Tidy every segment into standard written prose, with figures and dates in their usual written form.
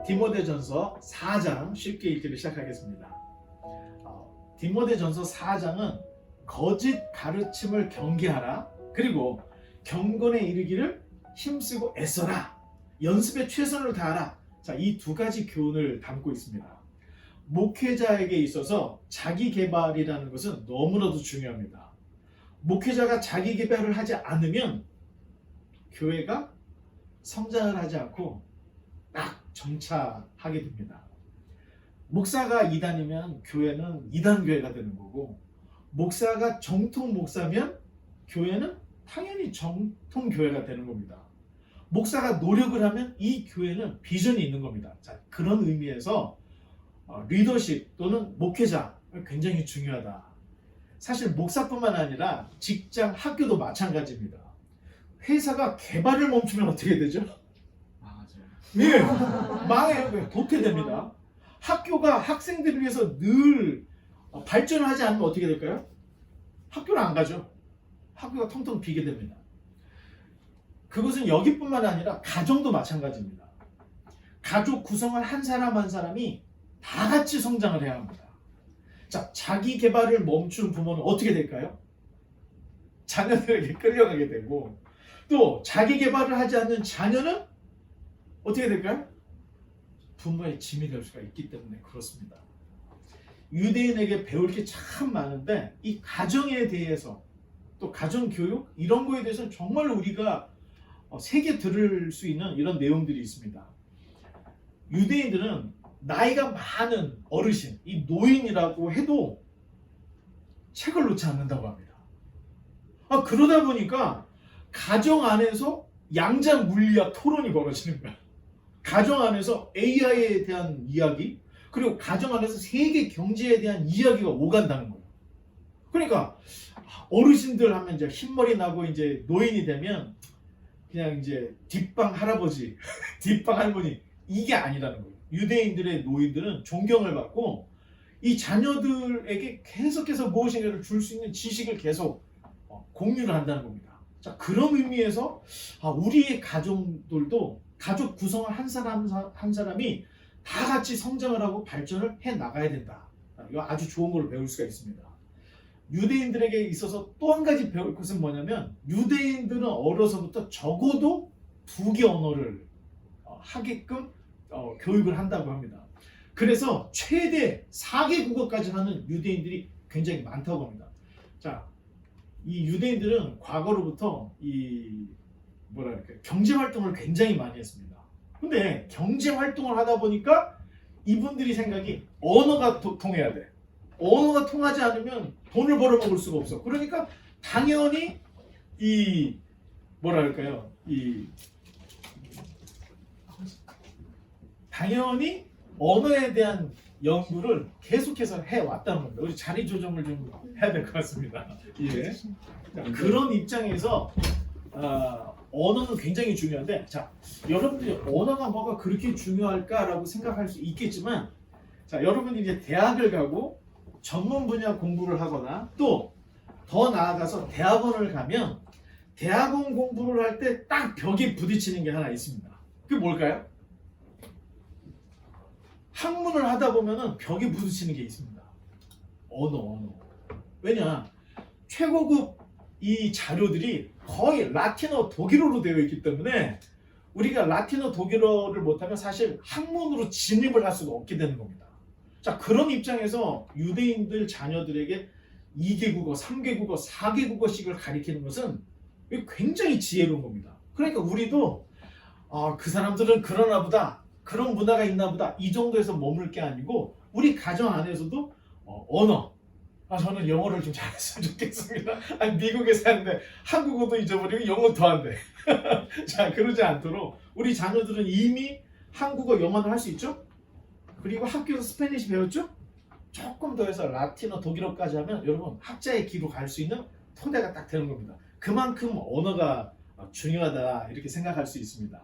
디모데전서 4장 쉽게 읽기를 시작하겠습니다. 디모데전서 4장은 거짓 가르침을 경계하라, 그리고 경건에 이르기를 힘쓰고 애써라, 연습에 최선을 다하라. 자, 이 두 가지 교훈을 담고 있습니다. 목회자에게 있어서 자기 개발이라는 것은 너무나도 중요합니다. 목회자가 자기 개발을 하지 않으면 교회가 성장을 하지 않고 딱 정착하게 됩니다. 목사가 이단이면 교회는 이단 교회가 되는 거고, 목사가 정통 목사면 교회는 당연히 정통 교회가 되는 겁니다. 목사가 노력을 하면 이 교회는 비전이 있는 겁니다. 자, 그런 의미에서 리더십 또는 목회자 굉장히 중요하다. 사실 목사뿐만 아니라 직장, 학교도 마찬가지입니다. 회사가 개발을 멈추면 어떻게 되죠? 예, 망해요. 도태됩니다. 학교가 학생들을 위해서 늘 발전을 하지 않으면 어떻게 될까요? 학교를 안 가죠. 학교가 텅텅 비게 됩니다. 그것은 여기뿐만 아니라 가정도 마찬가지입니다. 가족 구성을 한 사람 한 사람이 다 같이 성장을 해야 합니다. 자, 자기 개발을 멈춘 부모는 어떻게 될까요? 자녀들에게 끌려가게 되고, 또 자기 개발을 하지 않는 자녀는 어떻게 될까요? 부모의 짐이 될 수가 있기 때문에 그렇습니다. 유대인에게 배울 게 참 많은데, 이 가정에 대해서 또 가정교육 이런 거에 대해서는 정말 우리가 새겨 들을 수 있는 이런 내용들이 있습니다. 유대인들은 나이가 많은 어르신, 이 노인이라고 해도 책을 놓지 않는다고 합니다. 그러다 보니까 가정 안에서 양자 물리학 토론이 벌어지는 거야. 가정 안에서 AI에 대한 이야기, 그리고 가정 안에서 세계 경제에 대한 이야기가 오간다는 거예요. 그러니까 어르신들 하면 이제 흰머리 나고 이제 노인이 되면 그냥 이제 뒷방 할아버지, 뒷방 할머니, 이게 아니라는 거예요. 유대인들의 노인들은 존경을 받고 이 자녀들에게 계속해서 무엇인가를 줄 수 있는 지식을 계속 공유를 한다는 겁니다. 자, 그런 의미에서 우리의 가정들도 가족 구성을 한 사람 한 사람이 다 같이 성장을 하고 발전을 해 나가야 된다. 이거 아주 좋은 걸 배울 수가 있습니다. 유대인들에게 있어서 또 한 가지 배울 것은 뭐냐면, 유대인들은 어려서부터 적어도 2개 언어를 하게끔 교육을 한다고 합니다. 그래서 최대 4개 국어까지 하는 유대인들이 굉장히 많다고 합니다. 자, 이 유대인들은 과거로부터 경제 활동을 굉장히 많이 했습니다. 근데 경제 활동을 하다 보니까 이분들이 생각이 언어가 통해야 돼. 언어가 통하지 않으면 돈을 벌어먹을 수가 없어. 그러니까 당연히 당연히 언어에 대한 연구를 계속해서 해왔다는 겁니다. 우리 자리 조정을 좀 해야 될 것 같습니다. 예. 자, 그런 입장에서 언어는 굉장히 중요한데, 자, 여러분들이 언어가 뭐가 그렇게 중요할까라고 생각할 수 있겠지만, 자, 여러분이 이제 대학을 가고 전문 분야 공부를 하거나 또 더 나아가서 대학원을 가면 대학원 공부를 할 때 딱 벽에 부딪히는 게 하나 있습니다. 그게 뭘까요? 학문을 하다 보면은 벽에 부딪히는 게 있습니다. 언어. 왜냐? 최고급 이 자료들이 거의 라틴어, 독일어로 되어 있기 때문에 우리가 라틴어, 독일어를 못하면 사실 학문으로 진입을 할 수가 없게 되는 겁니다. 자, 그런 입장에서 유대인들 자녀들에게 2개 국어, 3개 국어, 4개 국어씩을 가리키는 것은 굉장히 지혜로운 겁니다. 그러니까 우리도 그 사람들은 그러나 보다, 그런 문화가 있나 보다, 이 정도에서 머물 게 아니고 우리 가정 안에서도 언어, 저는 영어를 좀 잘했으면 좋겠습니다. 미국에 사는데 한국어도 잊어버리고 영어도 안 돼. 자, 그러지 않도록 우리 자녀들은 이미 한국어, 영어를 할 수 있죠? 그리고 학교에서 스페니시 배웠죠? 조금 더 해서 라틴어, 독일어까지 하면 여러분 학자의 길로 갈 수 있는 토대가 딱 되는 겁니다. 그만큼 언어가 중요하다, 이렇게 생각할 수 있습니다.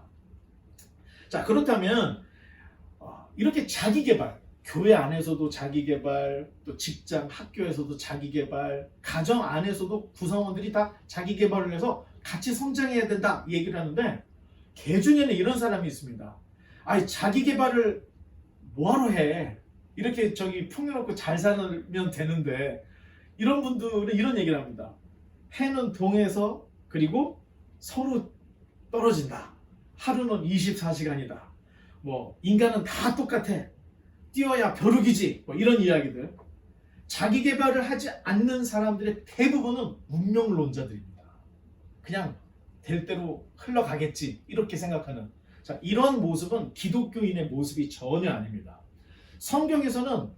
자, 그렇다면 이렇게 자기개발, 교회 안에서도 자기개발, 또 직장, 학교에서도 자기개발, 가정 안에서도 구성원들이 다 자기개발을 해서 같이 성장해야 된다 얘기를 하는데, 개 중에는 이런 사람이 있습니다. 아니 자기 개발을 뭐하러 해? 이렇게 저기 풍요롭고 잘 살면 되는데 이런 분들은 이런 얘기를 합니다. 해는 동에서 그리고 서로 떨어진다. 하루는 24시간이다. 뭐 인간은 다 똑같아. 뛰어야 벼룩이지. 뭐 이런 이야기들. 자기 개발을 하지 않는 사람들의 대부분은 운명론자들입니다. 그냥 될 대로 흘러가겠지 이렇게 생각하는 자, 이런 모습은 기독교인의 모습이 전혀 아닙니다. 성경에서는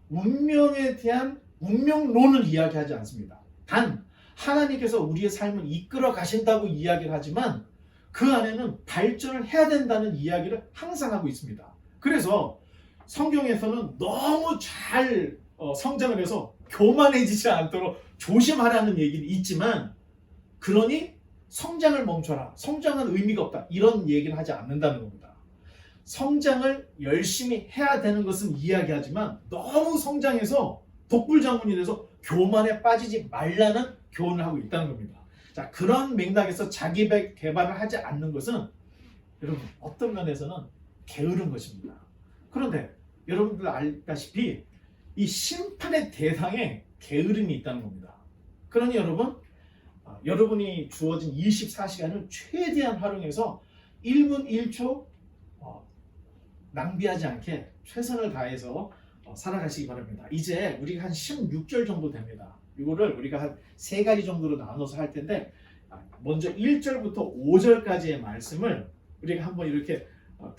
운명에 대한 운명론을 이야기하지 않습니다. 단 하나님께서 우리의 삶을 이끌어 가신다고 이야기를 하지만 그 안에는 발전을 해야 된다는 이야기를 항상 하고 있습니다. 그래서 성경에서는 너무 잘 성장을 해서 교만해지지 않도록 조심하라는 얘기는 있지만 그러니 성장을 멈춰라. 성장은 의미가 없다. 이런 얘기를 하지 않는다는 겁니다. 성장을 열심히 해야 되는 것은 이야기하지만 너무 성장해서 독불장군이 돼서 교만에 빠지지 말라는 교훈을 하고 있다는 겁니다. 자, 그런 맥락에서 자기 개발을 하지 않는 것은 여러분 어떤 면에서는 게으른 것입니다. 그런데 여러분들 알다시피 이 심판의 대상에 게으름이 있다는 겁니다. 그러니 여러분이 주어진 24시간을 최대한 활용해서 1분 1초 낭비하지 않게 최선을 다해서 살아가시기 바랍니다. 이제 우리가 한 16절 정도 됩니다. 이거를 우리가 한 3가지 정도로 나눠서 할 텐데 먼저 1절부터 5절까지의 말씀을 우리가 한번 이렇게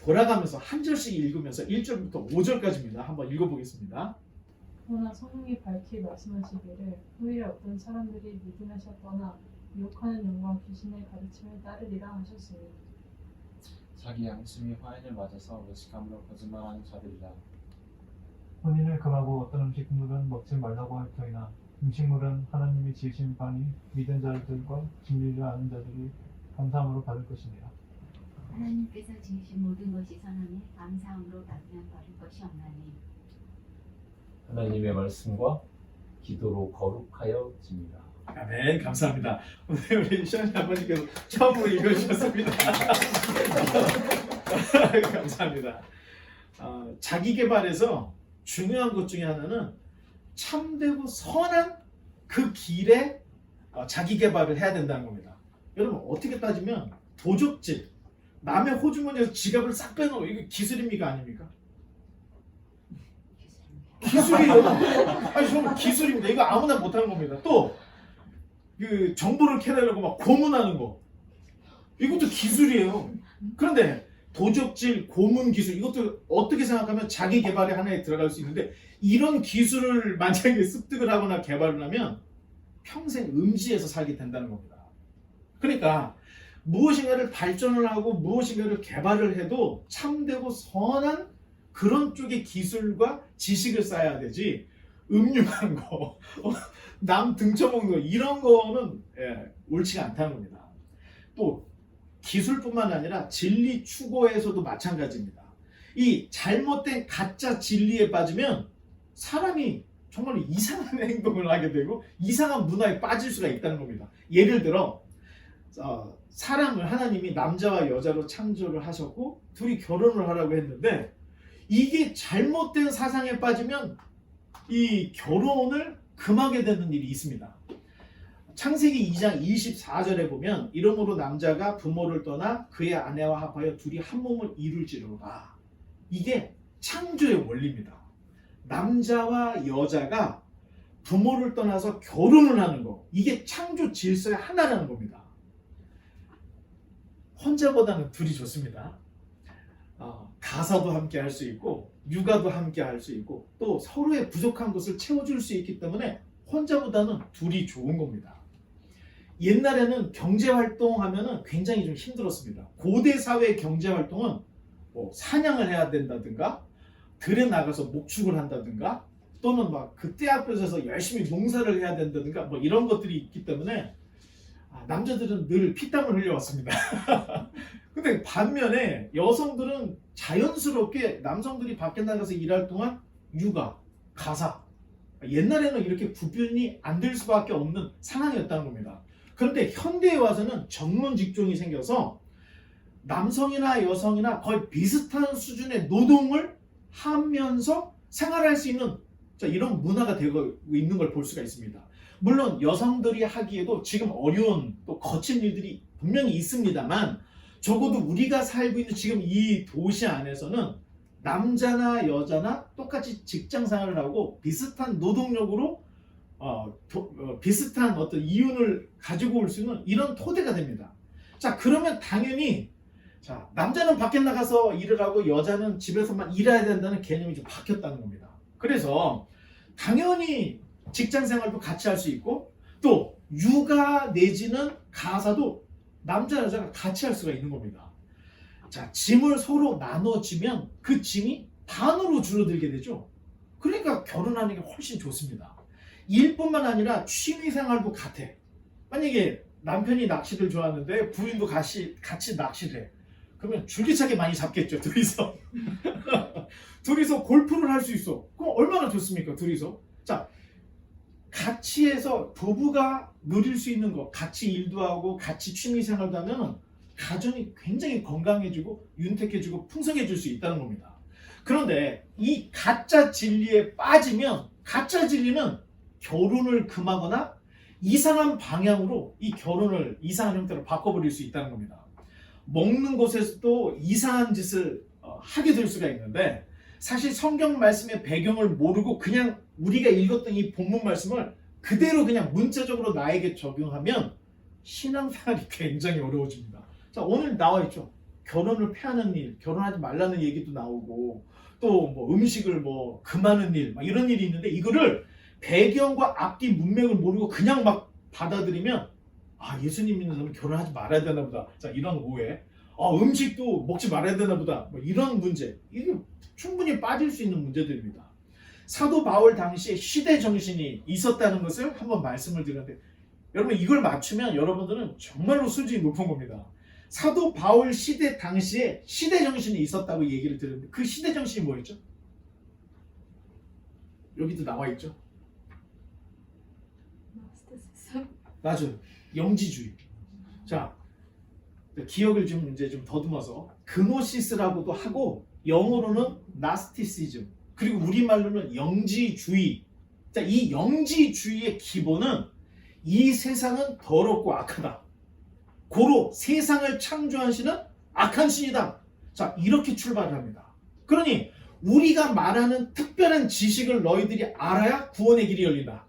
돌아가면서 한 절씩 읽으면서 1절부터 5절까지입니다. 한번 읽어보겠습니다. 그러나 성령이 밝히 말씀하시기를 후일에 어떤 사람들이 믿음에서 떠나 유혹하는 영과 귀신의 가르침을 따르리라 하셨으니 자기 양심이 화인을 맞아서 외식함으로 거짓말하는 자들이라. 혼인을 금하고 어떤 음식물은 먹지 말라고 할 터이나 음식물은 하나님이 지으신 바니 믿은 자들과 진리를 아는 자들이 감사함으로 받을 것이니라. 하나님께서 지으신 모든 것이 선하니 감사함으로 받으면 버릴 것이 없나니 하나님의 말씀과 기도로 거룩하여 집니다. 아멘. 감사합니다. 오늘 우리 시원이 아버지께서 처음으로 읽어주셨습니다. 감사합니다. 자기 개발에서 중요한 것 중에 하나는 참되고 선한 그 길에 자기 개발을 해야 된다는 겁니다. 여러분 어떻게 따지면 도적질, 남의 호주머니에서 지갑을 싹 빼놓은 이게 기술입니까 아닙니까? 기술이에요. 아니 저는 기술입니다. 이거 아무나 못하는 겁니다. 또 그 정보를 캐내려고 막 고문하는 거 이것도 기술이에요. 그런데 도적질, 고문 기술 이것도 어떻게 생각하면 자기 개발의 하나에 들어갈 수 있는데 이런 기술을 만약에 습득을 하거나 개발을 하면 평생 음지에서 살게 된다는 겁니다. 그러니까 무엇인가를 발전을 하고 무엇인가를 개발을 해도 참되고 선한 그런 쪽의 기술과 지식을 쌓아야 되지 음흉한 거, 남 등쳐먹는 거 이런 거는 옳지가 않다는 겁니다. 또 기술뿐만 아니라 진리 추구에서도 마찬가지입니다. 이 잘못된 가짜 진리에 빠지면 사람이 정말 이상한 행동을 하게 되고 이상한 문화에 빠질 수가 있다는 겁니다. 예를 들어 사람을 하나님이 남자와 여자로 창조를 하셨고 둘이 결혼을 하라고 했는데 이게 잘못된 사상에 빠지면 이 결혼을 금하게 되는 일이 있습니다. 창세기 2장 24절에 보면 이러므로 남자가 부모를 떠나 그의 아내와 합하여 둘이 한 몸을 이룰지로다. 이게 창조의 원리입니다. 남자와 여자가 부모를 떠나서 결혼을 하는 거 이게 창조 질서의 하나라는 겁니다. 혼자보다는 둘이 좋습니다. 가사도 함께 할 수 있고 육아도 함께 할 수 있고 또 서로의 부족한 것을 채워줄 수 있기 때문에 혼자보다는 둘이 좋은 겁니다. 옛날에는 경제활동하면 굉장히 좀 힘들었습니다. 고대 사회의 경제활동은 뭐 사냥을 해야 된다든가 들에 나가서 목축을 한다든가 또는 막 그 떼 앞에서 열심히 농사를 해야 된다든가 뭐 이런 것들이 있기 때문에 남자들은 늘 피땀을 흘려왔습니다. 근데 반면에 여성들은 자연스럽게 남성들이 밖에 나가서 일할 동안 육아, 가사 옛날에는 이렇게 구분이 안 될 수밖에 없는 상황이었다는 겁니다. 그런데 현대에 와서는 전문 직종이 생겨서 남성이나 여성이나 거의 비슷한 수준의 노동을 하면서 생활할 수 있는 이런 문화가 되고 있는 걸 볼 수가 있습니다. 물론 여성들이 하기에도 지금 어려운 또 거친 일들이 분명히 있습니다만 적어도 우리가 살고 있는 지금 이 도시 안에서는 남자나 여자나 똑같이 직장 생활을 하고 비슷한 노동력으로 비슷한 어떤 이윤을 가지고 올 수 있는 이런 토대가 됩니다. 자, 그러면 당연히 남자는 밖에 나가서 일을 하고 여자는 집에서만 일해야 된다는 개념이 좀 바뀌었다는 겁니다. 그래서 당연히 직장 생활도 같이 할 수 있고 또 육아 내지는 가사도 남자 여자가 같이 할 수가 있는 겁니다. 자, 짐을 서로 나눠지면 그 짐이 반으로 줄어들게 되죠. 그러니까 결혼하는 게 훨씬 좋습니다. 일뿐만 아니라 취미 생활도 같아. 만약에 남편이 낚시를 좋아하는데 부인도 같이 낚시를 해. 그러면 줄기차게 많이 잡겠죠, 둘이서. 둘이서 골프를 할 수 있어. 그럼 얼마나 좋습니까, 둘이서? 자, 같이 해서 부부가 누릴 수 있는 거, 같이 일도 하고 같이 취미 생활도 하면 가정이 굉장히 건강해지고 윤택해지고 풍성해질 수 있다는 겁니다. 그런데 이 가짜 진리에 빠지면 가짜 진리는 결혼을 금하거나 이상한 방향으로 이 결혼을 이상한 형태로 바꿔버릴 수 있다는 겁니다. 먹는 곳에서도 이상한 짓을 하게 될 수가 있는데 사실 성경 말씀의 배경을 모르고 그냥 우리가 읽었던 이 본문 말씀을 그대로 그냥 문자적으로 나에게 적용하면 신앙생활이 굉장히 어려워집니다. 자, 오늘 나와 있죠. 결혼을 폐하는 일, 결혼하지 말라는 얘기도 나오고 또 뭐 음식을 뭐 금하는 일, 막 이런 일이 있는데 이거를 배경과 앞뒤 문맥을 모르고 그냥 막 받아들이면 예수님 믿는 사람은 결혼하지 말아야 되나 보다. 자, 이런 오해. 음식도 먹지 말아야 되나 보다. 뭐 이런 문제. 이게 충분히 빠질 수 있는 문제들입니다. 사도 바울 당시에 시대 정신이 있었다는 것을 한번 말씀을 드렸는데 여러분 이걸 맞추면 여러분들은 정말로 수준이 높은 겁니다. 사도 바울 시대 당시에 시대 정신이 있었다고 얘기를 드렸는데 그 시대 정신이 뭐였죠? 여기도 나와 있죠. 맞아요. 영지주의. 자, 기억을 좀 이제 좀 더듬어서 그노시스라고도 하고 영어로는 나스티시즘 그리고 우리말로는 영지주의. 자, 이 영지주의의 기본은 이 세상은 더럽고 악하다. 고로 세상을 창조한 신은 악한 신이다. 자, 이렇게 출발을 합니다. 그러니 우리가 말하는 특별한 지식을 너희들이 알아야 구원의 길이 열린다.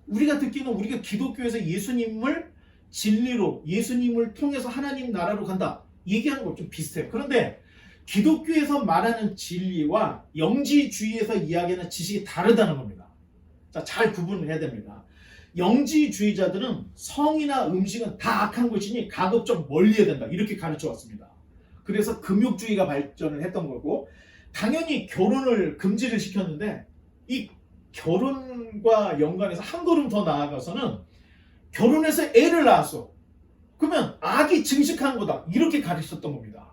우리가 듣기는 우리가 기독교에서 예수님을 진리로 예수님을 통해서 하나님 나라로 간다 얘기하는 거 좀 비슷해요. 그런데 기독교에서 말하는 진리와 영지주의에서 이야기하는 지식이 다르다는 겁니다. 자, 잘 구분을 해야 됩니다. 영지주의자들은 성이나 음식은 다 악한 것이니 가급적 멀리해야 된다 이렇게 가르쳐 왔습니다. 그래서 금욕주의가 발전을 했던 거고 당연히 결혼을 금지를 시켰는데 이 결혼과 연관해서 한 걸음 더 나아가서는 결혼해서 애를 낳았어. 그러면 악이 증식한 거다. 이렇게 가르쳤던 겁니다.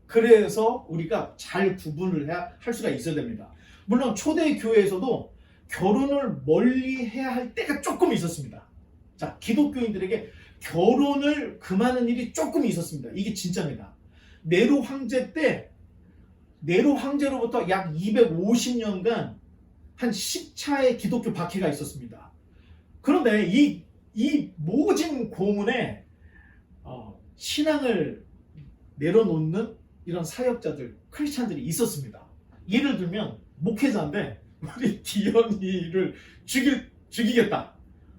그래서 우리가 잘 구분을 할 수가 있어야 됩니다. 물론 초대 교회에서도 결혼을 멀리 해야 할 때가 조금 있었습니다. 자, 기독교인들에게 결혼을 금하는 일이 조금 있었습니다. 이게 진짜입니다. 네로 황제 때 네로 황제로부터 약 250년간 한 10차의 기독교 박해가 있었습니다. 그런데 이 모진 고문에 신앙을 내려놓는 이런 사역자들, 크리스찬들이 있었습니다. 예를 들면 목회자인데 우리 디언이를 죽이겠다.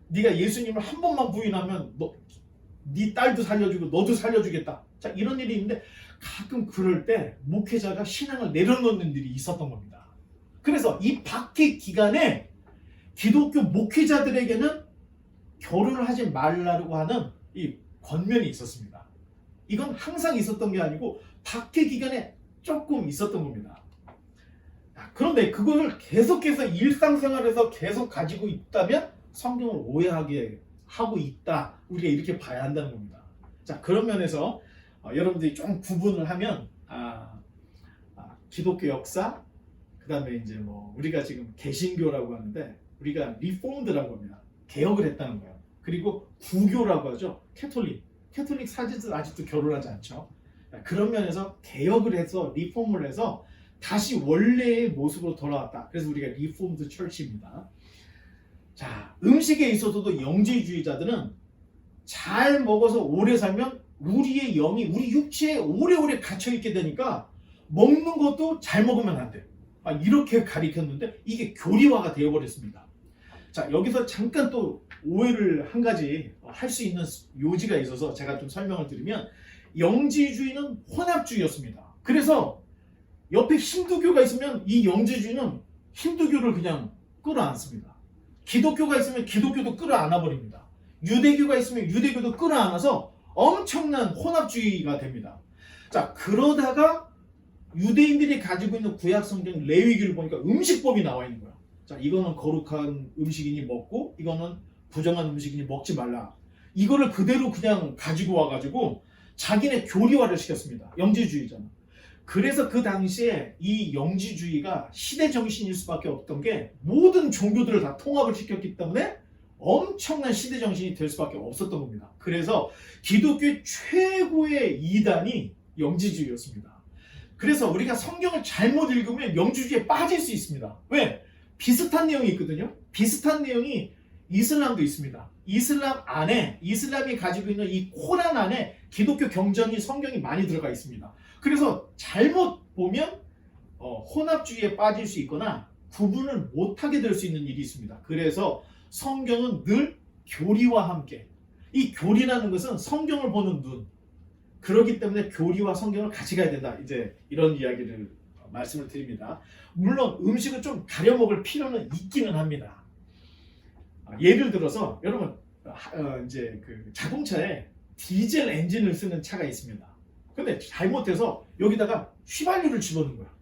네가 예수님을 한 번만 부인하면 네 딸도 살려주고 너도 살려주겠다. 자, 이런 일이 있는데 가끔 그럴 때 목회자가 신앙을 내려놓는 일이 있었던 겁니다. 그래서 이 박해 기간에 기독교 목회자들에게는 결혼을 하지 말라고 하는 이 권면이 있었습니다. 이건 항상 있었던 게 아니고 박해 기간에 조금 있었던 겁니다. 그런데 그것을 계속해서 일상생활에서 계속 가지고 있다면 성경을 오해하게 하고 있다. 우리가 이렇게 봐야 한다는 겁니다. 자, 그런 면에서 여러분들이 좀 구분을 하면 기독교 역사, 그 다음에 이제 뭐 우리가 지금 개신교라고 하는데 우리가 리폼드라고 합니다. 개혁을 했다는 거예요. 그리고 구교라고 하죠. 캐톨릭 사제들 아직도 결혼하지 않죠. 그런 면에서 개혁을 해서 리폼을 해서 다시 원래의 모습으로 돌아왔다. 그래서 우리가 리폼드 철치입니다. 자, 음식에 있어서도 영지주의자들은 잘 먹어서 오래 살면 우리의 영이 우리 육체에 오래오래 갇혀있게 되니까 먹는 것도 잘 먹으면 안 돼. 이렇게 가리켰는데 이게 교리화가 되어버렸습니다. 자, 여기서 잠깐 또 오해를 한 가지 할 수 있는 요지가 있어서 제가 좀 설명을 드리면 영지주의는 혼합주의였습니다. 그래서 옆에 힌두교가 있으면 이 영지주의는 힌두교를 그냥 끌어안습니다. 기독교가 있으면 기독교도 끌어안아 버립니다. 유대교가 있으면 유대교도 끌어안아서 엄청난 혼합주의가 됩니다. 자, 그러다가 유대인들이 가지고 있는 구약 성경 레위기를 보니까 음식법이 나와 있는 거야. 자, 이거는 거룩한 음식이니 먹고 이거는 부정한 음식이니 먹지 말라. 이거를 그대로 그냥 가지고 와가지고 자기네 교리화를 시켰습니다. 영지주의자는. 그래서 그 당시에 이 영지주의가 시대 정신일 수밖에 없던 게 모든 종교들을 다 통합을 시켰기 때문에 엄청난 시대 정신이 될 수밖에 없었던 겁니다. 그래서 기독교의 최고의 이단이 영지주의였습니다. 그래서 우리가 성경을 잘못 읽으면 영지주의에 빠질 수 있습니다. 왜? 비슷한 내용이 있거든요. 비슷한 내용이 이슬람도 있습니다. 이슬람 안에 이슬람이 가지고 있는 이 코란 안에 기독교 경전이 성경이 많이 들어가 있습니다. 그래서 잘못 보면 혼합주의에 빠질 수 있거나 구분을 못하게 될 수 있는 일이 있습니다. 그래서 성경은 늘 교리와 함께, 이 교리라는 것은 성경을 보는 눈, 그렇기 때문에 교리와 성경을 같이 가야 된다. 이제 이런 이야기를 말씀을 드립니다. 물론 음식을 좀 가려 먹을 필요는 있기는 합니다. 예를 들어서 여러분 이제 그 자동차에 디젤 엔진을 쓰는 차가 있습니다. 근데 잘못해서 여기다가 휘발유를 집어넣은 거야.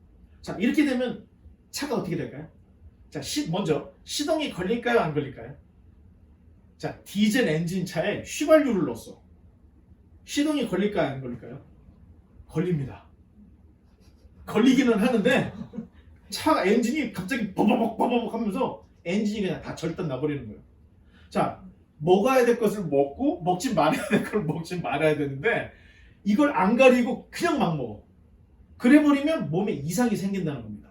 자, 이렇게 되면 차가 어떻게 될까요? 자, 먼저 시동이 걸릴까요? 안 걸릴까요? 자, 디젤 엔진 차에 휘발유를 넣었어. 시동이 걸릴까요? 안 걸릴까요? 걸립니다. 걸리기는 하는데 차 엔진이 갑자기 버벅버벅 하면서 엔진이 그냥 다 절단 나버리는 거예요. 자, 먹어야 될 것을 먹고 먹지 말아야 될 걸 먹지 말아야 되는데 이걸 안 가리고 그냥 막 먹어. 그래 버리면 몸에 이상이 생긴다는 겁니다.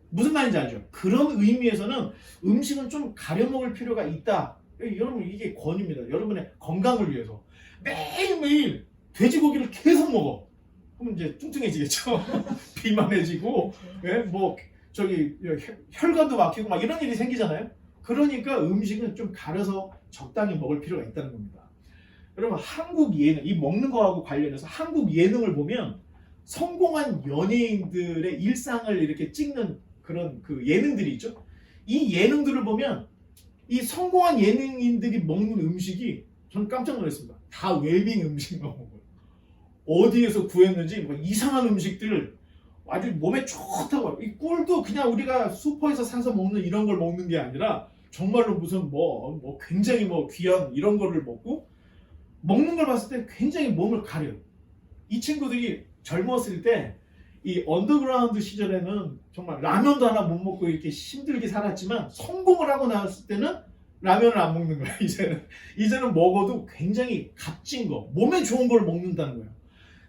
무슨 말인지 알죠? 그런 의미에서는 음식은 좀 가려 먹을 필요가 있다. 여러분, 이게 권유입니다. 여러분의 건강을 위해서 매일매일 돼지고기를 계속 먹어. 그럼 이제 뚱뚱해지겠죠. 비만해지고, 혈관도 막히고 막 이런 일이 생기잖아요. 그러니까 음식은 좀 가려서 적당히 먹을 필요가 있다는 겁니다. 여러분, 한국 예능, 이 먹는 거하고 관련해서 한국 예능을 보면 성공한 연예인들의 일상을 이렇게 찍는 그런 그 예능들이 있죠. 이 예능들을 보면 이 성공한 예능인들이 먹는 음식이 저는 깜짝 놀랐습니다. 다 웰빙 음식만 먹어요. 어디에서 구했는지 뭐 이상한 음식들 아주 몸에 좋다고. 이 꿀도 그냥 우리가 슈퍼에서 사서 먹는 이런 걸 먹는 게 아니라 정말로 무슨 뭐 굉장히 뭐 귀한 이런 거를 먹고 먹는 걸 봤을 때 굉장히 몸을 가려요. 이 친구들이 젊었을 때 이 언더그라운드 시절에는 정말 라면도 하나 못 먹고 이렇게 힘들게 살았지만 성공을 하고 나왔을 때는 라면을 안 먹는 거야. 이제는 먹어도 굉장히 값진 거, 몸에 좋은 걸 먹는다는 거예요.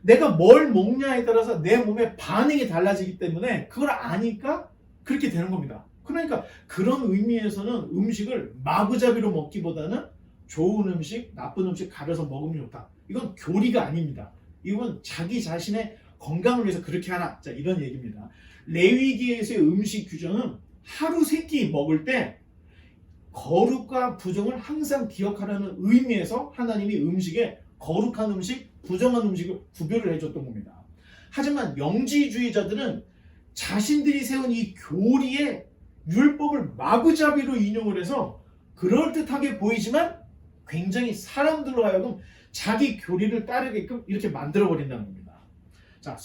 내가 뭘 먹냐에 따라서 내 몸의 반응이 달라지기 때문에 그걸 아니까 그렇게 되는 겁니다. 그러니까 그런 의미에서는 음식을 마구잡이로 먹기보다는 좋은 음식, 나쁜 음식 가려서 먹으면 좋다. 이건 교리가 아닙니다. 이건 자기 자신의 건강을 위해서 그렇게 하라. 자, 이런 얘기입니다. 레위기에서의 음식 규정은 하루 세 끼 먹을 때 거룩과 부정을 항상 기억하라는 의미에서 하나님이 음식에 거룩한 음식, 부정한 음식을 구별을 해줬던 겁니다. 하지만 영지주의자들은 자신들이 세운 이 교리의 율법을 마구잡이로 인용을 해서 그럴듯하게 보이지만 굉장히 사람들로 하여금 자기 교리를 따르게끔 이렇게 만들어버린다는 겁니다. 자,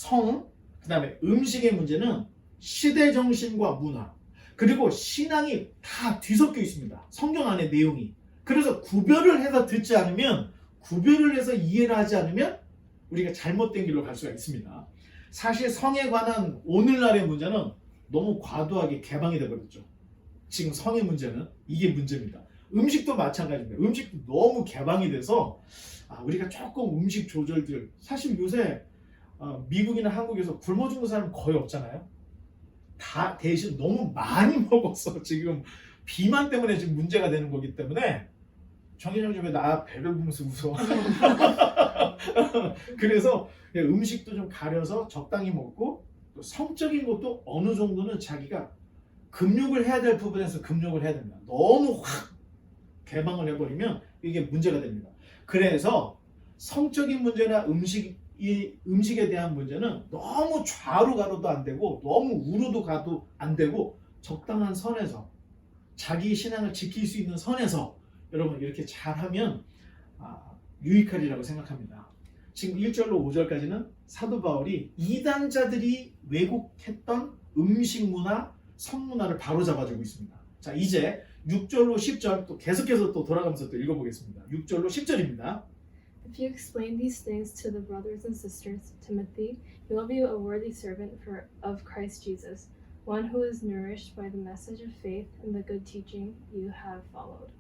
그 다음에 음식의 문제는 시대정신과 문화, 그리고 신앙이 다 뒤섞여 있습니다. 성경 안에 내용이. 그래서 구별을 해서 듣지 않으면, 구별을 해서 이해를 하지 않으면 우리가 잘못된 길로 갈 수가 있습니다. 사실 성에 관한 오늘날의 문제는 너무 과도하게 개방이 되어버렸죠. 지금 성의 문제는 이게 문제입니다. 음식도 마찬가지입니다. 음식도 너무 개방이 돼서 우리가 조금 음식 조절들, 사실 요새 미국이나 한국에서 굶어 죽는 사람 거의 없잖아요. 다 대신 너무 많이 먹어서 지금 비만 때문에 지금 문제가 되는 거기 때문에 정인영 좀 왜 나 배를 보면서 웃어. 그래서 음식도 좀 가려서 적당히 먹고 또 성적인 것도 어느 정도는 자기가 금욕을 해야 될 부분에서 금욕을 해야 됩니다. 너무 확 개방을 해버리면 이게 문제가 됩니다. 그래서 성적인 문제나 음식에 대한 문제는 너무 좌로 가도 안 되고 너무 우로도 가도 안 되고 적당한 선에서 자기 신앙을 지킬 수 있는 선에서 여러분 이렇게 잘하면 유익하리라고 생각합니다. 지금 1절로 5절까지는 사도 바울이 이단자들이 왜곡했던 음식 문화, 성문화를 바로잡아주고 있습니다. 자, 이제 6절로 10절 또 계속해서 또 돌아가면서 또 읽어보겠습니다. 6절로 10절입니다. If you explain these things to the brothers and sisters, Timothy, he will be a worthy servant of Christ Jesus, one who is nourished by the message of faith and the good teaching you have followed.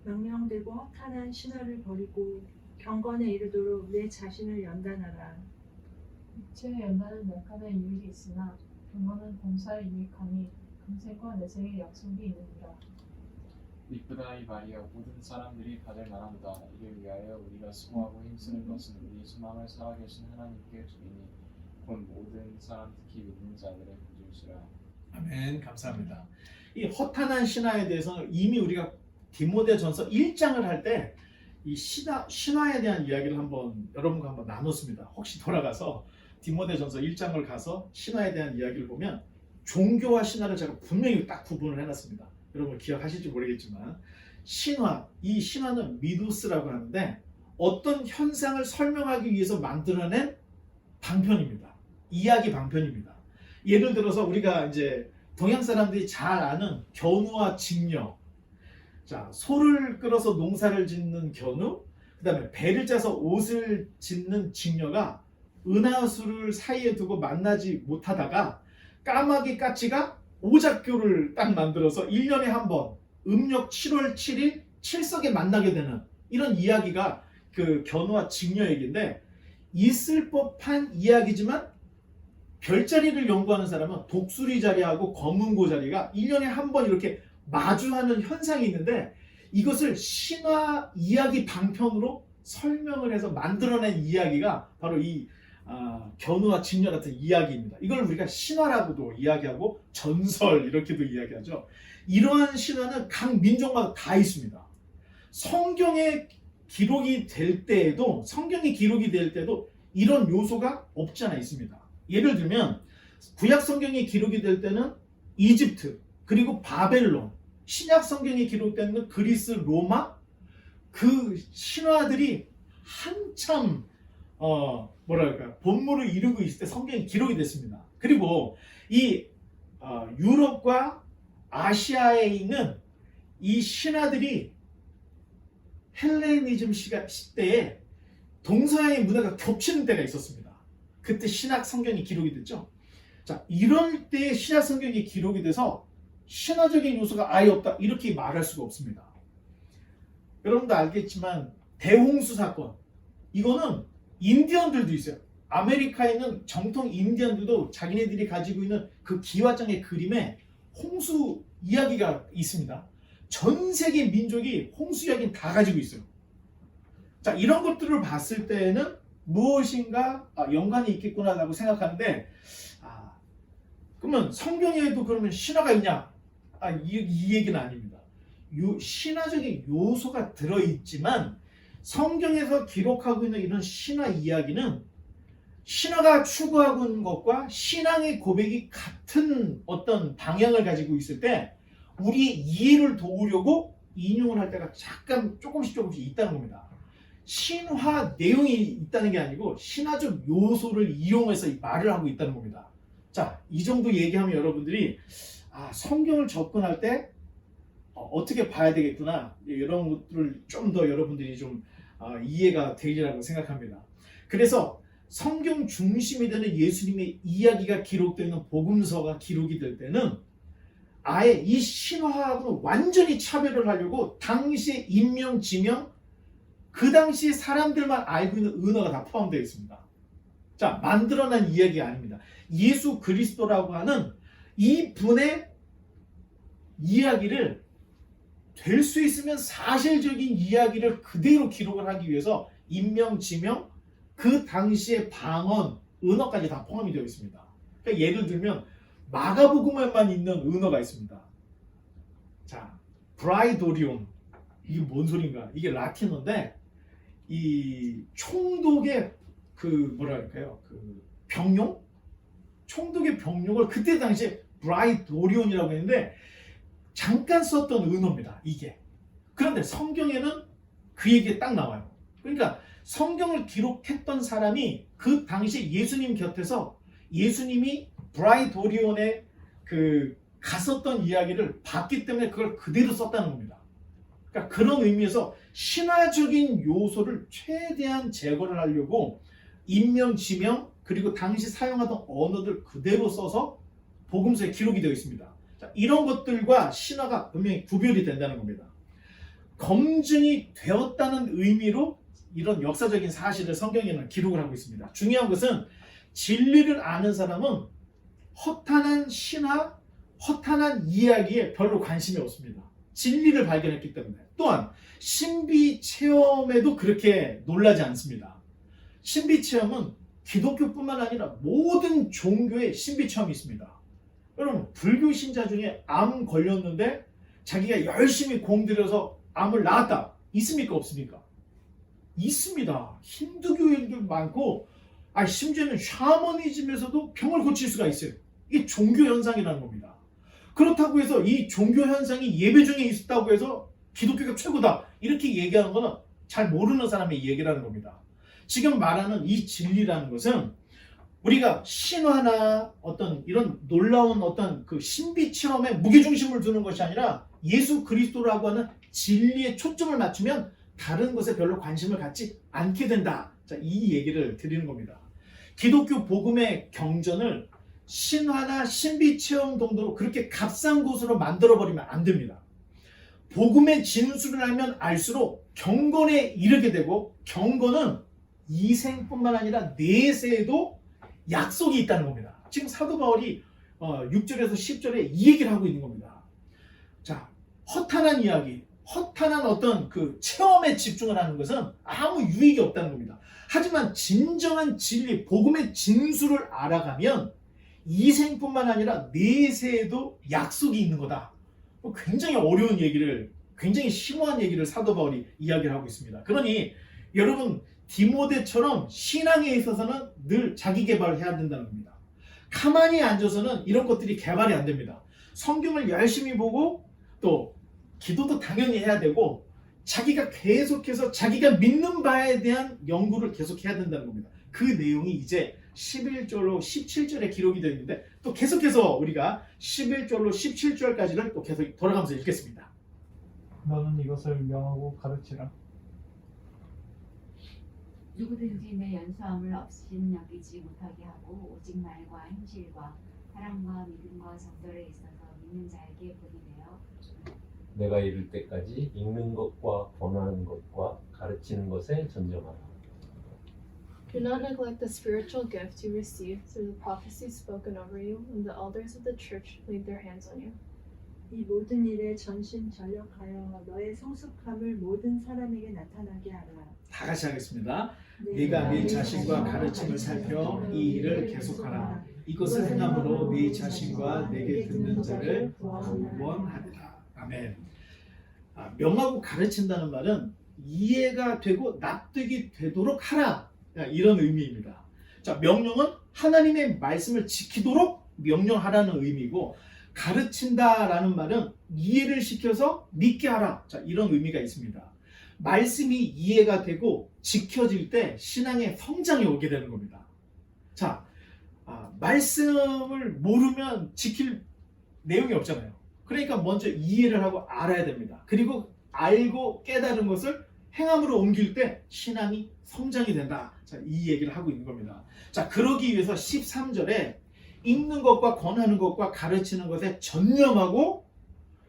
명령되고 허탄한 신화를 버리고 경건에 이르도록 내 자신을 연단하라. 육체의 연단은 약간의 유익이 있으나 경건은 범사에 유익하니 금생과 내생의 약속이 있느니라. 이쁘다 이 말이여 모든 사람들이 받을 만하도다. 이를 위하여 우리가 수고하고 힘쓰는 것은 우리 소망을 살아계신 하나님께 드리니 곧 모든 사람 특히 믿는 자들의 구주시라. 아멘. 감사합니다. 이 허탄한 신화에 대해서는 이미 우리가 디모데전서 1장을 할 때 이 신화에 대한 이야기를 여러분과 한번 나눴습니다. 혹시 돌아가서 디모데전서 1장을 가서 신화에 대한 이야기를 보면 종교와 신화를 제가 분명히 딱 구분을 해놨습니다. 여러분 기억하실지 모르겠지만 이 신화는 미도스라고 하는데 어떤 현상을 설명하기 위해서 만들어낸 방편입니다. 이야기 방편입니다. 예를 들어서 우리가 이제 동양 사람들이 잘 아는 견우와 직녀, 자, 소를 끌어서 농사를 짓는 견우, 그 다음에 배를 짜서 옷을 짓는 직녀가 은하수를 사이에 두고 만나지 못하다가 까마귀 까치가 오작교를 딱 만들어서 1년에 한 번 음력 7월 7일 칠석에 만나게 되는 이런 이야기가 그 견우와 직녀 얘기인데 있을 법한 이야기지만 별자리를 연구하는 사람은 독수리 자리하고 검은고 자리가 1년에 한 번 이렇게 마주하는 현상이 있는데 이것을 신화 이야기 방편으로 설명을 해서 만들어낸 이야기가 바로 이 견우와 직녀 같은 이야기입니다. 이걸 우리가 신화라고도 이야기하고 전설 이렇게도 이야기하죠. 이러한 신화는 각 민족마다 다 있습니다. 성경에 기록이 될 때에도 이런 요소가 없지 않아 있습니다. 예를 들면 구약 성경이 기록이 될 때는 이집트 그리고 바벨론, 신약 성경이 기록되는 그리스, 로마 그 신화들이 한참 본물을 이루고 있을 때 성경이 기록이 됐습니다. 그리고 이 유럽과 아시아에 있는 이 신화들이 헬레니즘 시대에 동서양의 문화가 겹치는 때가 있었습니다. 그때 신약 성경이 기록이 됐죠. 자, 이럴 때 신약 성경이 기록이 돼서 신화적인 요소가 아예 없다 이렇게 말할 수가 없습니다. 여러분도 알겠지만 대홍수 사건 이거는 인디언들도 있어요. 아메리카에 있는 정통 인디언들도 자기네들이 가지고 있는 그 기와장의 그림에 홍수 이야기가 있습니다. 전 세계 민족이 홍수 이야기는 다 가지고 있어요. 자, 이런 것들을 봤을 때는 무엇인가 연관이 있겠구나라고 생각하는데 그러면 성경에도 그러면 신화가 있냐? 이 얘기는 아닙니다. 신화적인 요소가 들어있지만 성경에서 기록하고 있는 이런 신화 이야기는 신화가 추구하고 있는 것과 신앙의 고백이 같은 어떤 방향을 가지고 있을 때 우리의 이해를 도우려고 인용을 할 때가 잠깐 조금씩 있다는 겁니다. 신화 내용이 있다는 게 아니고 신화적 요소를 이용해서 이 말을 하고 있다는 겁니다. 자, 이 정도 얘기하면 여러분들이 성경을 접근할 때 어떻게 봐야 되겠구나 이런 것들을 좀 더 여러분들이 좀 이해가 되리라고 생각합니다. 그래서 성경 중심이 되는 예수님의 이야기가 기록되는 복음서가 기록이 될 때는 아예 이 신화하고는 완전히 차별을 하려고 당시의 인명, 지명 그 당시 사람들만 알고 있는 은어가 다 포함되어 있습니다. 자, 만들어낸 이야기가 아닙니다. 예수 그리스도라고 하는 이 분의 이야기를 될 수 있으면 사실적인 이야기를 그대로 기록을 하기 위해서 인명, 지명, 그 당시의 방언, 은어까지 다 포함이 되어 있습니다. 그러니까 예를 들면 마가복음에만 있는 은어가 있습니다. 자, 브라이도리온, 이게 뭔 소린가? 이게 라틴어인데 이 총독의 그 뭐랄까요? 그 병용? 총독의 병용을 그때 당시에 브라이도리온이라고 했는데 잠깐 썼던 은어입니다. 이게. 그런데 성경에는 그 얘기가 딱 나와요. 그러니까 성경을 기록했던 사람이 그 당시 예수님 곁에서 예수님이 브라이도리온에 그 갔었던 이야기를 봤기 때문에 그걸 그대로 썼다는 겁니다. 그러니까 그런 의미에서 신화적인 요소를 최대한 제거를 하려고 인명, 지명 그리고 당시 사용하던 언어들 그대로 써서 복음서에 기록이 되어 있습니다. 자, 이런 것들과 신화가 분명히 구별이 된다는 겁니다. 검증이 되었다는 의미로 이런 역사적인 사실을 성경에는 기록을 하고 있습니다. 중요한 것은 진리를 아는 사람은 허탄한 신화, 허탄한 이야기에 별로 관심이 없습니다. 진리를 발견했기 때문에. 또한 신비 체험에도 그렇게 놀라지 않습니다. 신비 체험은 기독교뿐만 아니라 모든 종교의 신비 체험이 있습니다. 여러분, 불교 신자 중에 암 걸렸는데 자기가 열심히 공들여서 암을 낳았다. 있습니까? 없습니까? 있습니다. 힌두교인들 많고 심지어는 샤머니즘에서도 병을 고칠 수가 있어요. 이게 종교 현상이라는 겁니다. 그렇다고 해서 이 종교 현상이 예배 중에 있었다고 해서 기독교가 최고다 이렇게 얘기하는 거는 잘 모르는 사람의 얘기라는 겁니다. 지금 말하는 이 진리라는 것은 우리가 신화나 어떤 이런 놀라운 어떤 그 신비 체험에 무게중심을 두는 것이 아니라 예수 그리스도라고 하는 진리에 초점을 맞추면 다른 것에 별로 관심을 갖지 않게 된다. 자, 이 얘기를 드리는 겁니다. 기독교 복음의 경전을 신화나 신비 체험 정도로 그렇게 값싼 곳으로 만들어버리면 안 됩니다. 복음의 진술을 알면 알수록 경건에 이르게 되고 경건은 이생뿐만 아니라 내세에도 약속이 있다는 겁니다. 지금 사도 바울이 6절에서 10절에 이 얘기를 하고 있는 겁니다. 자, 허탄한 이야기, 허탄한 어떤 그 체험에 집중을 하는 것은 아무 유익이 없다는 겁니다. 하지만 진정한 진리, 복음의 진술을 알아가면 이생뿐만 아니라 내세에도 약속이 있는 거다. 굉장히 어려운 얘기를, 굉장히 심오한 얘기를 사도 바울이 이야기를 하고 있습니다. 그러니 여러분, 디모데처럼 신앙에 있어서는 늘 자기 개발을 해야 된다는 겁니다. 가만히 앉아서는 이런 것들이 개발이 안 됩니다. 성경을 열심히 보고 또 기도도 당연히 해야 되고 자기가 계속해서 자기가 믿는 바에 대한 연구를 계속해야 된다는 겁니다. 그 내용이 이제 11절로 17절에 기록이 되어 있는데 또 계속해서 우리가 11절로 17절까지를 또 계속 돌아가면서 읽겠습니다. 너는 이것을 명하고 가르치라. 누구든지 내 연수함을 없인 여기지 못하게 하고 오직 말과 행실과 사랑과 믿음과 정결에 있어서 믿는 자에게 본이 되어 내가 이를 때까지 읽는 것과 권하는 것과 가르치는 것에 전념하라. Do not neglect the spiritual gift you received through the prophecy spoken over you when the elders of the church laid their hands on you. 이 모든 일에 전심전력하여 너의 성숙함을 모든 사람에게 나타나게 하라. 다 같이 하겠습니다. 네가 네 자신과 가르침을 살펴 이 일을 계속하라. 이것을 행함으로 네 자신과 내게 듣는 자를 구원하리라. 아멘. 명하고 가르친다는 말은 이해가 되고 납득이 되도록 하라. 이런 의미입니다. 자, 명령은 하나님의 말씀을 지키도록 명령하라는 의미고 가르친다라는 말은 이해를 시켜서 믿게 하라. 자, 이런 의미가 있습니다. 말씀이 이해가 되고 지켜질 때 신앙의 성장이 오게 되는 겁니다. 자, 말씀을 모르면 지킬 내용이 없잖아요. 그러니까 먼저 이해를 하고 알아야 됩니다. 그리고 알고 깨달은 것을 행함으로 옮길 때 신앙이 성장이 된다. 자, 이 얘기를 하고 있는 겁니다. 자, 그러기 위해서 13절에 읽는 것과 권하는 것과 가르치는 것에 전념하고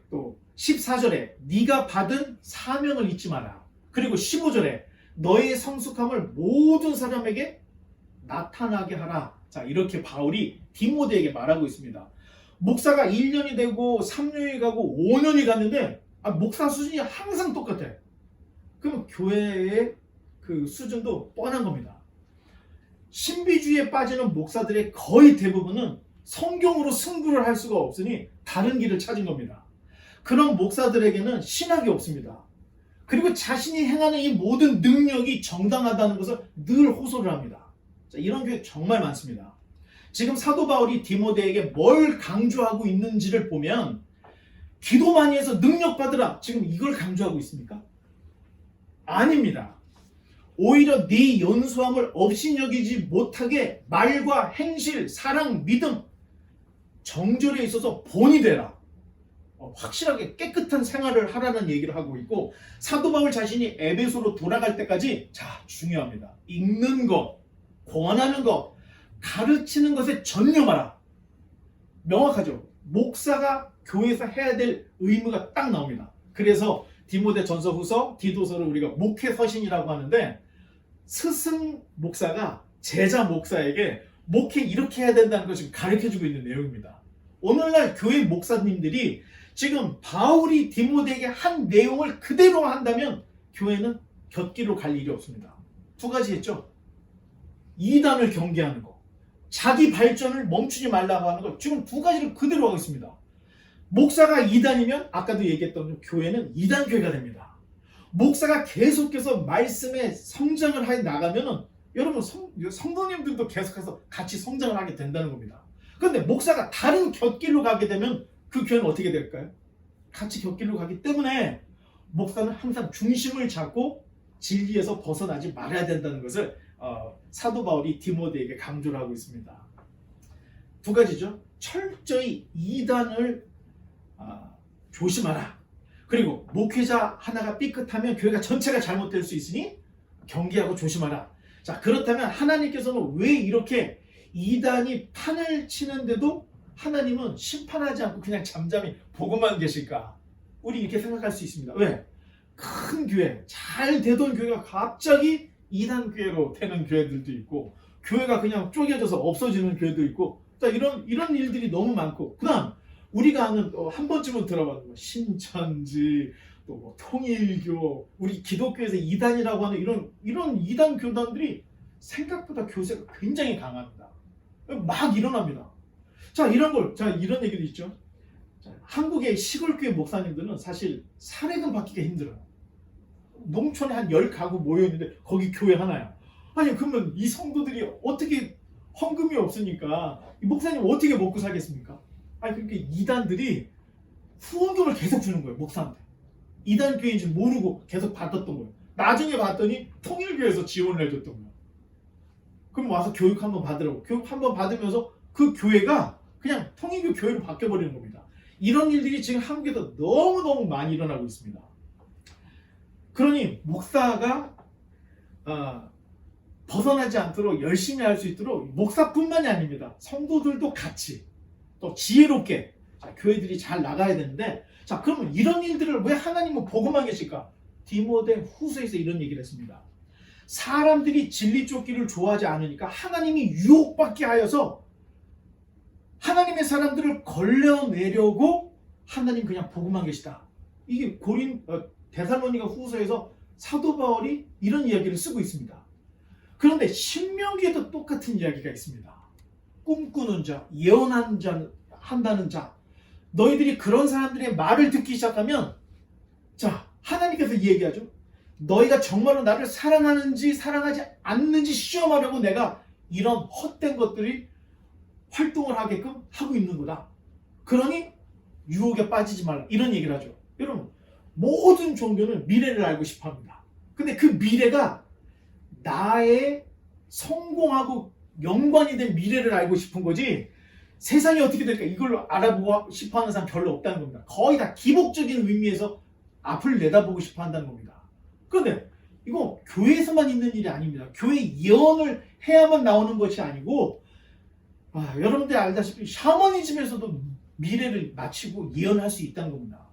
또 14절에 네가 받은 사명을 잊지 마라. 그리고 15절에 너의 성숙함을 모든 사람에게 나타나게 하라. 자, 이렇게 바울이 디모데에게 말하고 있습니다. 목사가 1년이 되고 3년이 가고 5년이 갔는데 목사 수준이 항상 똑같아. 그럼 교회의 그 수준도 뻔한 겁니다. 신비주의에 빠지는 목사들의 거의 대부분은 성경으로 승부를 할 수가 없으니 다른 길을 찾은 겁니다. 그런 목사들에게는 신학이 없습니다. 그리고 자신이 행하는 이 모든 능력이 정당하다는 것을 늘 호소를 합니다. 자, 이런 교회 정말 많습니다. 지금 사도 바울이 디모데에게 뭘 강조하고 있는지를 보면 기도 많이 해서 능력 받으라. 지금 이걸 강조하고 있습니까? 아닙니다. 오히려 네 연수함을 없이 여기지 못하게 말과 행실, 사랑, 믿음, 정절에 있어서 본이 되라. 확실하게 깨끗한 생활을 하라는 얘기를 하고 있고, 사도 바울 자신이 에베소로 돌아갈 때까지 자, 중요합니다. 읽는 것, 권하는 것, 가르치는 것에 전념하라. 명확하죠. 목사가 교회에서 해야 될 의무가 딱 나옵니다. 그래서 디모데 전서 후서 디도서를 우리가 목회 서신이라고 하는데, 스승 목사가 제자 목사에게 목회 이렇게 해야 된다는 걸 지금 가르쳐주고 있는 내용입니다. 오늘날 교회 목사님들이 지금 바울이 디모데에게 한 내용을 그대로 한다면 교회는 곁길로 갈 일이 없습니다. 두 가지 했죠. 이단을 경계하는 거, 자기 발전을 멈추지 말라고 하는 거, 지금 두 가지를 그대로 하고 있습니다. 목사가 이단이면 아까도 얘기했던 교회는 이단 교회가 됩니다. 목사가 계속해서 말씀에 성장을 해 나가면은 여러분 성도님들도 계속해서 같이 성장을 하게 된다는 겁니다. 그런데 목사가 다른 곁길로 가게 되면 그 교회는 어떻게 될까요? 같이 곁길로 가기 때문에 목사는 항상 중심을 잡고 진리에서 벗어나지 말아야 된다는 것을 사도 바울이 디모데에게 강조를 하고 있습니다. 두 가지죠. 철저히 이단을 조심하라. 그리고 목회자 하나가 삐끗하면 교회가 전체가 잘못될 수 있으니 경계하고 조심하라. 자, 그렇다면 하나님께서는 왜 이렇게 이단이 판을 치는데도 하나님은 심판하지 않고 그냥 잠잠히 보고만 계실까? 우리 이렇게 생각할 수 있습니다. 왜? 큰 교회, 잘 되던 교회가 갑자기 이단 교회로 되는 교회들도 있고, 교회가 그냥 쪼개져서 없어지는 교회도 있고, 자, 이런 일들이 너무 많고, 그다음 우리가 아는 한 번쯤은 들어봤는 거 신천지, 또 뭐 통일교, 우리 기독교에서 이단이라고 하는 이런 이단 교단들이 생각보다 교세가 굉장히 강합니다. 막 일어납니다. 자, 이런 얘기도 있죠. 자, 한국의 시골교회 목사님들은 사실 사례금 받기가 힘들어요. 농촌에 한 10가구 모여있는데 거기 교회 하나야. 아니, 그러면 이 성도들이 어떻게, 헌금이 없으니까 이 목사님 어떻게 먹고 살겠습니까? 아니, 그러니까 이단들이 후원금을 계속 주는 거예요, 목사한테. 이단 교회인 줄 모르고 계속 받았던 거예요. 나중에 봤더니 통일교회에서 지원을 해줬던 거예요. 그럼 와서 교육 한번 받으라고. 교육 한번 받으면서 그 교회가 그냥 통일교 교회로 바뀌어버리는 겁니다. 이런 일들이 지금 한국에서 너무너무 많이 일어나고 있습니다. 그러니 목사가 벗어나지 않도록 열심히 할 수 있도록 목사뿐만이 아닙니다. 성도들도 같이 또 지혜롭게 교회들이 잘 나가야 되는데, 자, 그러면 이런 일들을 왜 하나님은 보고만 계실까? 디모데 후서에서 이런 얘기를 했습니다. 사람들이 진리 쫓기를 좋아하지 않으니까 하나님이 유혹받게 하여서 하나님의 사람들을 걸려내려고 하나님 그냥 보고만 계시다. 이게 데살로니가 후서에서 사도 바울이 이런 이야기를 쓰고 있습니다. 그런데 신명기에도 똑같은 이야기가 있습니다. 꿈꾸는 자, 예언하는 자, 한다는 자, 너희들이 그런 사람들의 말을 듣기 시작하면, 자, 하나님께서 얘기하죠. 너희가 정말로 나를 사랑하는지 사랑하지 않는지 시험하려고 내가 이런 헛된 것들이 활동을 하게끔 하고 있는 거다. 그러니 유혹에 빠지지 말라. 이런 얘기를 하죠. 여러분, 모든 종교는 미래를 알고 싶어 합니다. 근데 그 미래가 나의 성공하고 연관이 된 미래를 알고 싶은 거지, 세상이 어떻게 될까 이걸로 알아보고 싶어 하는 사람 별로 없다는 겁니다. 거의 다 기복적인 의미에서 앞을 내다보고 싶어 한다는 겁니다. 그런데 이거 교회에서만 있는 일이 아닙니다. 교회 예언을 해야만 나오는 것이 아니고, 여러분들이 알다시피 샤머니즘에서도 미래를 맞추고 예언할 수 있다는 겁니다.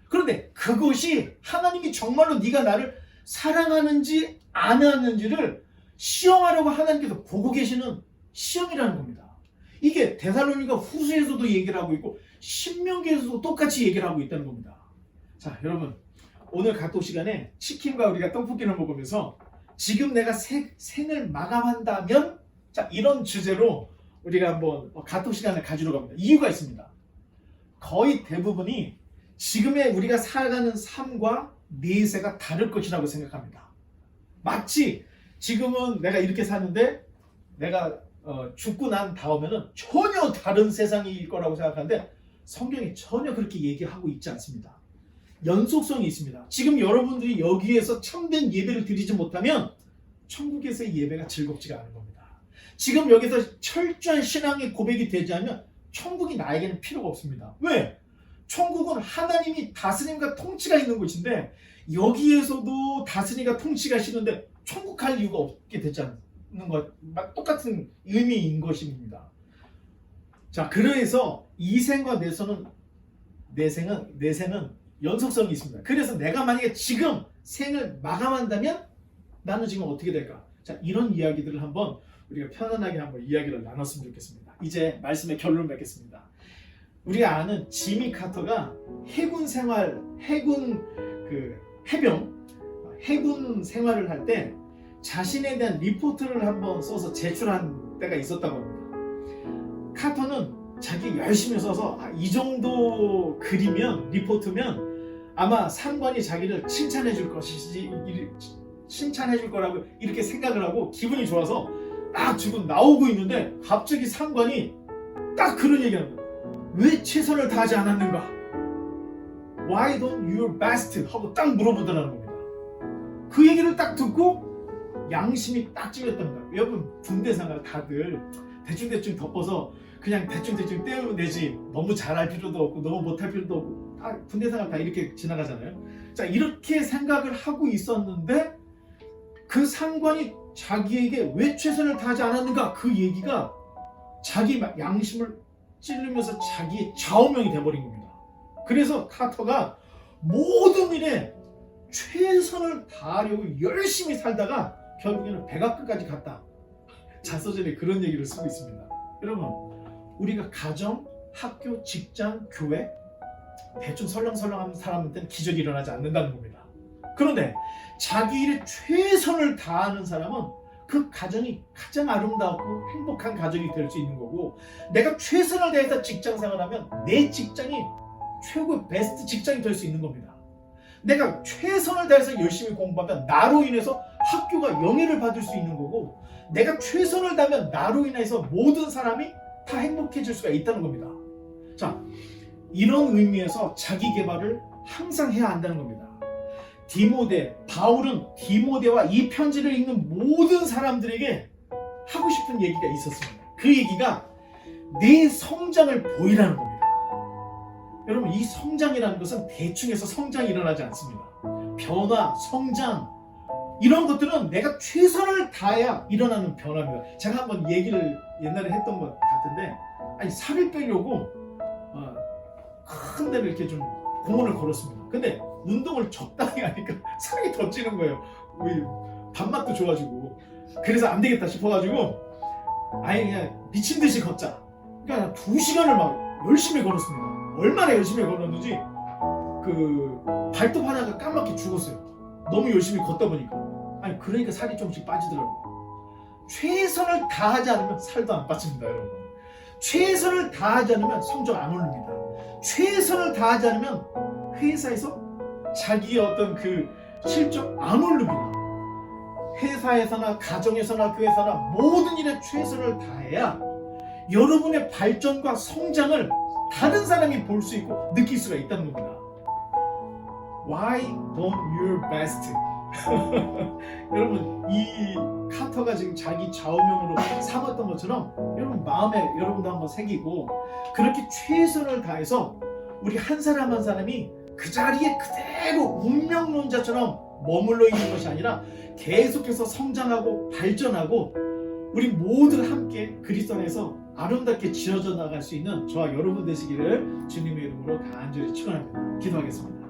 그런데 그것이 하나님이 정말로 네가 나를 사랑하는지 안 하는지를 시험하려고 하나님께서 보고 계시는 시험이라는 겁니다. 이게 데살로니가 후서에서도 얘기를 하고 있고 신명기에서도 똑같이 얘기를 하고 있다는 겁니다. 자, 여러분 오늘 가토 시간에 치킨과 우리가 떡볶이를 먹으면서 지금 내가 생을 마감한다면, 자, 이런 주제로 우리가 한번 가토 시간을 가지러 갑니다. 이유가 있습니다. 거의 대부분이 지금의 우리가 살아가는 삶과 내세가 다를 것이라고 생각합니다. 마치 지금은 내가 이렇게 사는데 내가 죽고 난 다음에는 전혀 다른 세상일 거라고 생각하는데 성경이 전혀 그렇게 얘기하고 있지 않습니다. 연속성이 있습니다. 지금 여러분들이 여기에서 참된 예배를 드리지 못하면 천국에서의 예배가 즐겁지가 않은 겁니다. 지금 여기서 철저한 신앙의 고백이 되지 않으면 천국이 나에게는 필요가 없습니다. 왜? 천국은 하나님이 다스림과 통치가 있는 곳인데 여기에서도 다스림과 통치가 싫은데 천국 갈 이유가 없게 되지 않는 것, 똑같은 의미인 것입니다. 자, 그래서 이생과 내생은 연속성이 있습니다. 그래서 내가 만약에 지금 생을 마감한다면 나는 지금 어떻게 될까? 자, 이런 이야기들을 한번 우리가 편안하게 한번 이야기를 나눴으면 좋겠습니다. 이제 말씀의 결론을 맺겠습니다. 우리가 아는 지미 카터가 해군 생활을 할 때 자신에 대한 리포트를 한번 써서 제출한 때가 있었다고 합니다. 카터는 자기 열심히 써서 이 정도 글이면, 리포트면 아마 상관이 자기를 칭찬해 줄 거라고 이렇게 생각을 하고 기분이 좋아서 딱 지금 나오고 있는데 갑자기 상관이 딱 그런 얘기하는 거예요. 왜 최선을 다하지 않았는가? Why don't your best? 하고 딱 물어보더라는 겁니다. 그 얘기를 딱 듣고 양심이 딱 찔렸답니다. 여러분 군대 생활 다들 대충대충 덮어서 그냥 대충대충 때우면 되지 너무 잘할 필요도 없고 너무 못할 필요도 없고 다 군대 생활 다 이렇게 지나가잖아요. 자, 이렇게 생각을 하고 있었는데 그 상관이 자기에게 왜 최선을 다하지 않았는가, 그 얘기가 자기 양심을 찌르면서 자기의 좌우명이 돼버린 겁니다. 그래서 카터가 모든 일에 최선을 다하려고 열심히 살다가 결국에는 백악관까지 갔다. 자서전에 그런 얘기를 쓰고 있습니다. 여러분, 우리가 가정, 학교, 직장, 교회 대충 설렁설렁하는 사람한테는 기적이 일어나지 않는다는 겁니다. 그런데 자기 일에 최선을 다하는 사람은 그 가정이 가장 아름답고 행복한 가정이 될 수 있는 거고, 내가 최선을 다해서 직장 생활하면 내 직장이 최고의 베스트 직장이 될 수 있는 겁니다. 내가 최선을 다해서 열심히 공부하면 나로 인해서 학교가 영예를 받을 수 있는 거고, 내가 최선을 다하면 나로 인해서 모든 사람이 다 행복해질 수가 있다는 겁니다. 자, 이런 의미에서 자기 개발을 항상 해야 한다는 겁니다. 바울은 디모데와 이 편지를 읽는 모든 사람들에게 하고 싶은 얘기가 있었습니다. 그 얘기가 내 성장을 보이라는 겁니다. 여러분, 이 성장이라는 것은 대충해서 성장이 일어나지 않습니다. 변화, 성장, 이런 것들은 내가 최선을 다해야 일어나는 변화입니다. 제가 한번 얘기를 옛날에 했던 것 같은데, 살을 빼려고 큰 데를 이렇게 좀 공원을 걸었습니다. 근데 운동을 적당히 하니까 살이 더 찌는 거예요. 밥맛도 좋아지고. 그래서 안 되겠다 싶어가지고 그냥 미친 듯이 걷자. 그러니까 2시간을 막 열심히 걸었습니다. 얼마나 열심히 걸었는지 그 발톱 하나가 까맣게 죽었어요. 너무 열심히 걷다 보니까. 그러니까 살이 조금씩 빠지더라고요. 최선을 다하지 않으면 살도 안 빠집니다, 여러분. 최선을 다하지 않으면 성적 안 오릅니다. 최선을 다하지 않으면 회사에서 자기의 어떤 그 실적 안 오릅니다. 회사에서나 가정에서나 교회에서나 모든 일에 최선을 다해야 여러분의 발전과 성장을 다른 사람이 볼 수 있고 느낄 수가 있다는 겁니다. Why don't your best? 여러분, 이 카터가 지금 자기 좌우명으로 삼았던 것처럼 여러분 마음에 여러분도 한번 새기고, 그렇게 최선을 다해서 우리 한 사람 한 사람이 그 자리에 그대로 운명론자처럼 머물러 있는 것이 아니라 계속해서 성장하고 발전하고 우리 모두 함께 그리스도 안에서 아름답게 지어져 나갈 수 있는 저와 여러분 되시기를 주님의 이름으로 간절히 축원합니다. 기도하겠습니다.